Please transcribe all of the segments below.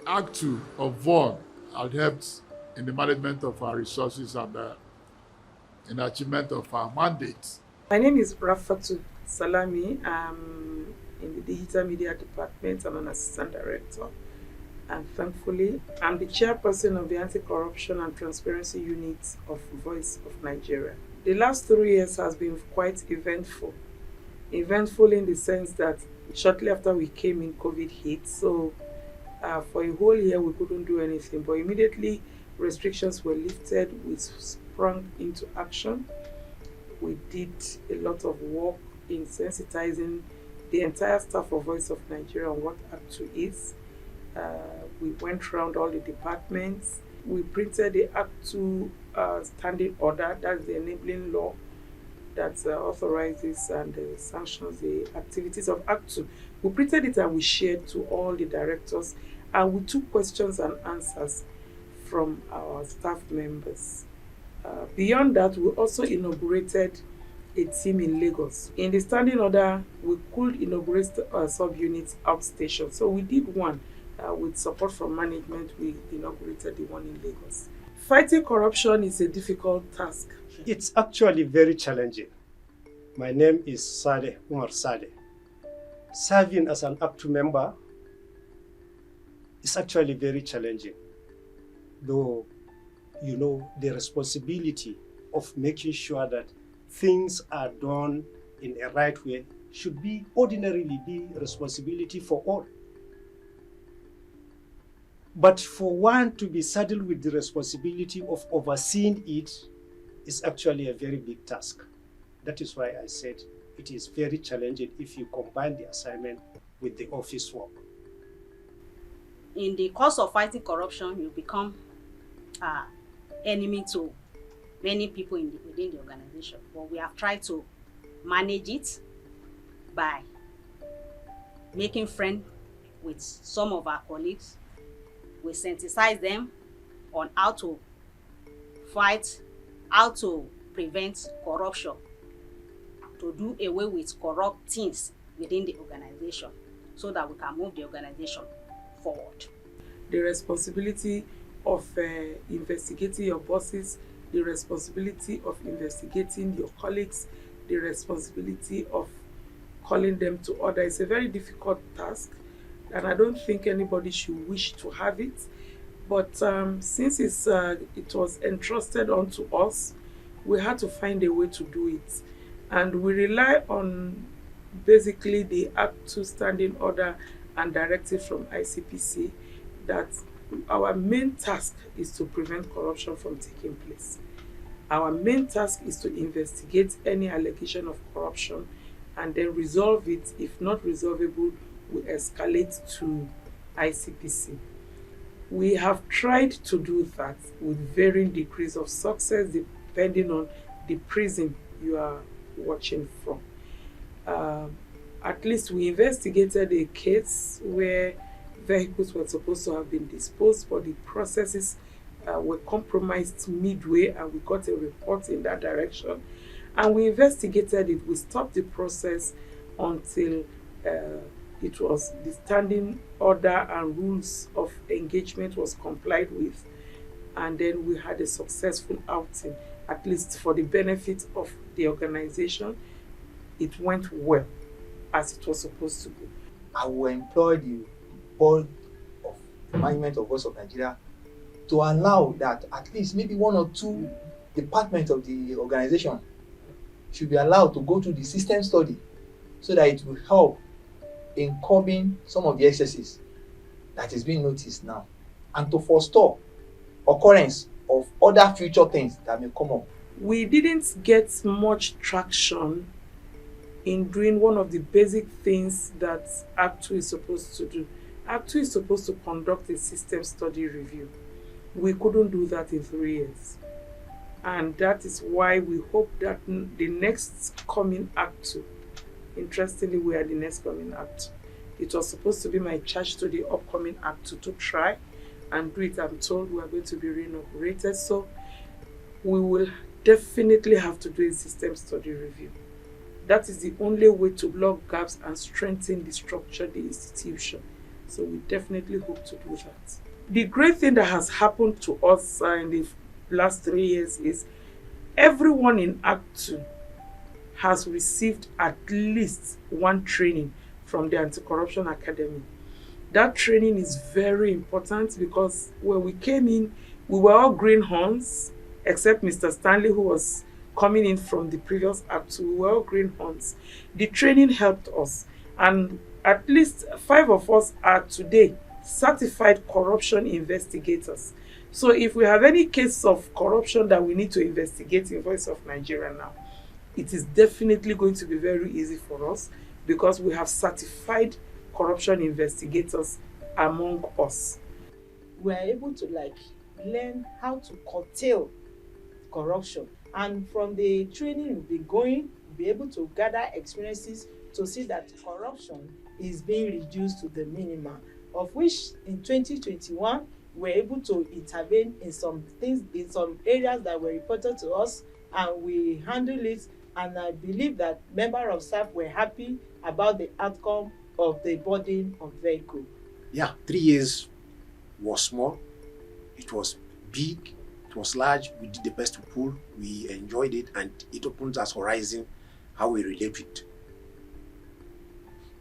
ACTU of VOG had helped in the management of our resources and in achievement of our mandates. My name is Rafatu Salami. I'm in the digital media department. I'm an assistant director. And thankfully, I'm the chairperson of the Anti-Corruption and Transparency Unit of Voice of Nigeria. The last 3 years has been quite eventful. Eventful in the sense that shortly after we came in, COVID hit. So for a whole year, we couldn't do anything. But immediately, restrictions were lifted. We sprung into action. We did a lot of work in sensitizing the entire staff of Voice of Nigeria on what ACTU is. We went around all the departments. We printed the ACTU standing order, that's the enabling law that authorizes and sanctions the activities of ACTU. We printed it and we shared to all the directors, and we took questions and answers from our staff members. Beyond that, we also inaugurated a team in Lagos. In the standing order, we could inaugurate sub-units outstation. So we did one with support from management. We inaugurated the one in Lagos. Fighting corruption is a difficult task. It's actually very challenging. My name is Saleh Umar Saleh. Serving as an ACTU member is actually very challenging, though the responsibility of making sure that things are done in a right way should be ordinarily be responsibility for all. But for one to be saddled with the responsibility of overseeing it is actually a very big task. That is why I said it is very challenging if you combine the assignment with the office work. In the course of fighting corruption, you become enemy to many people within the organization. But we have tried to manage it by making friends with some of our colleagues. We sensitize them on how to fight, how to prevent corruption, to do away with corrupt things within the organization so that we can move the organization forward. The responsibility of investigating your bosses, the responsibility of investigating your colleagues, the responsibility of calling them to order is a very difficult task, and I don't think anybody should wish to have it. But since it was entrusted onto us, we had to find a way to do it. And we rely on basically the ACTU standing order and directive from ICPC that our main task is to prevent corruption from taking place. Our main task is to investigate any allegation of corruption and then resolve it. If not resolvable, we escalate to ICPC. We have tried to do that with varying degrees of success depending on the prison you are watching from. At least we investigated a case where vehicles were supposed to have been disposed, but the processes were compromised midway, and we got a report in that direction. And we investigated it. We stopped the process until it was the standing order and rules of engagement was complied with, and then we had a successful outing. At least for the benefit of the organization, it went well as it was supposed to go. I will employ the board of management of Voice of Nigeria to allow that at least maybe one or two departments of the organization should be allowed to go through the system study so that it will help in curbing some of the excesses that is being noticed now, and to forestall occurrence of other future things that may come up. We didn't get much traction in doing one of the basic things that ACTU is supposed to do. ACTU is supposed to conduct a system study review. We couldn't do that in 3 years. And that is why we hope that the next coming ACTU, interestingly, we are the next coming ACTU. It was supposed to be my charge to the upcoming ACTU to try and do it. I'm told we are going to be reinaugurated. So we will definitely have to do a system study review. That is the only way to plug gaps and strengthen the structure, the institution, So we definitely hope to do that. The great thing that has happened to us in the last 3 years is everyone in ACTU has received at least one training from the Anti-Corruption Academy. That training is very important because when we came in, we were all greenhorns, except Mr. Stanley, who was coming in from the previous ACTU. We were all greenhorns. The training helped us, and at least 5 of us are today certified corruption investigators. So if we have any case of corruption that we need to investigate in Voice of Nigeria now, it is definitely going to be very easy for us because we have certified corruption investigators among us. We are able to learn how to curtail corruption, and from the training we've been going, we'll be able to gather experiences to see that corruption is being reduced to the minimum, of which in 2021 we're able to intervene in some things, in some areas that were reported to us, and we handle it. And I believe that members of staff were happy about the outcome of the boarding of vehicle. Yeah, 3 years was small, it was big, it was large. We did the best we could, we enjoyed it, and it opens us horizon how we relate it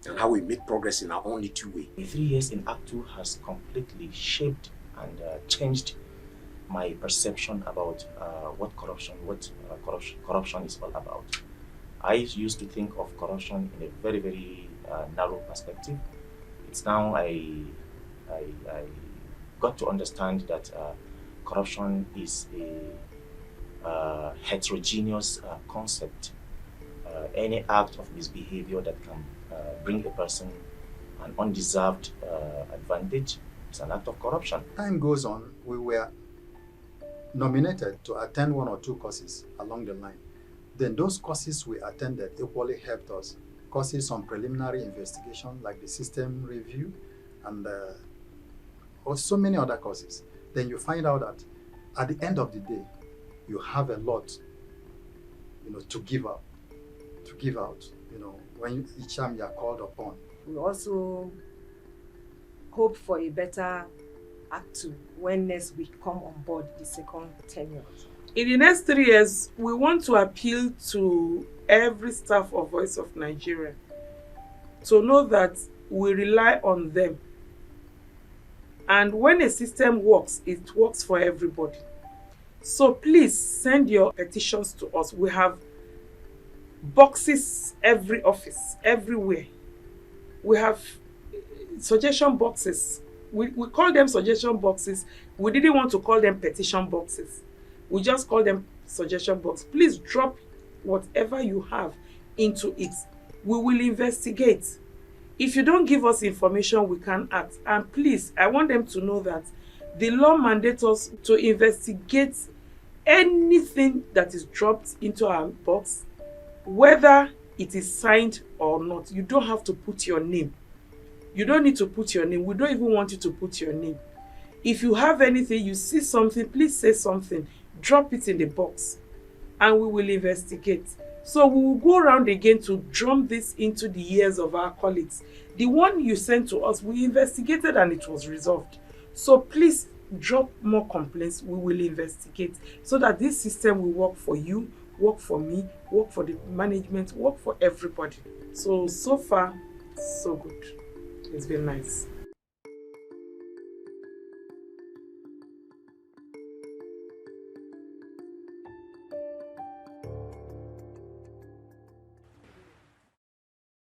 and how we make progress in our own little way. 3 years in ACTU has completely shaped and changed my perception about what corruption is all about. I used to think of corruption in a very, very narrow perspective. It's now I got to understand that corruption is a heterogeneous concept. Any act of misbehavior that can bring a person an undeserved advantage is an act of corruption. Time goes on, we were nominated to attend 1 or 2 courses along the line. Then those courses we attended equally helped us. Courses on preliminary investigation like the system review and so many other courses. Then you find out that at the end of the day, you have a lot, to give out, when each time you are called upon. We also hope for a better ACTU when next we come on board the second tenure. In the next 3 years, we want to appeal to every staff of Voice of Nigeria to know that we rely on them. And when a system works, it works for everybody. So please send your petitions to us. We have boxes every office, everywhere. We have suggestion boxes. We call them suggestion boxes. We didn't want to call them petition boxes. We just call them suggestion box. Please drop whatever you have into it. We will investigate. If you don't give us information, we can act. And please, I want them to know that the law mandates us to investigate anything that is dropped into our box, whether it is signed or not. You don't have to put your name. You don't need to put your name. We don't even want you to put your name. If you have anything, you see something, please say something. Drop it in the box and we will investigate. So we will go around again to drum this into the ears of our colleagues. The one you sent to us, we investigated and it was resolved. So please drop more complaints. We will investigate so that this system will work for you, work for me, work for the management, work for everybody. So far, so good. It's been nice.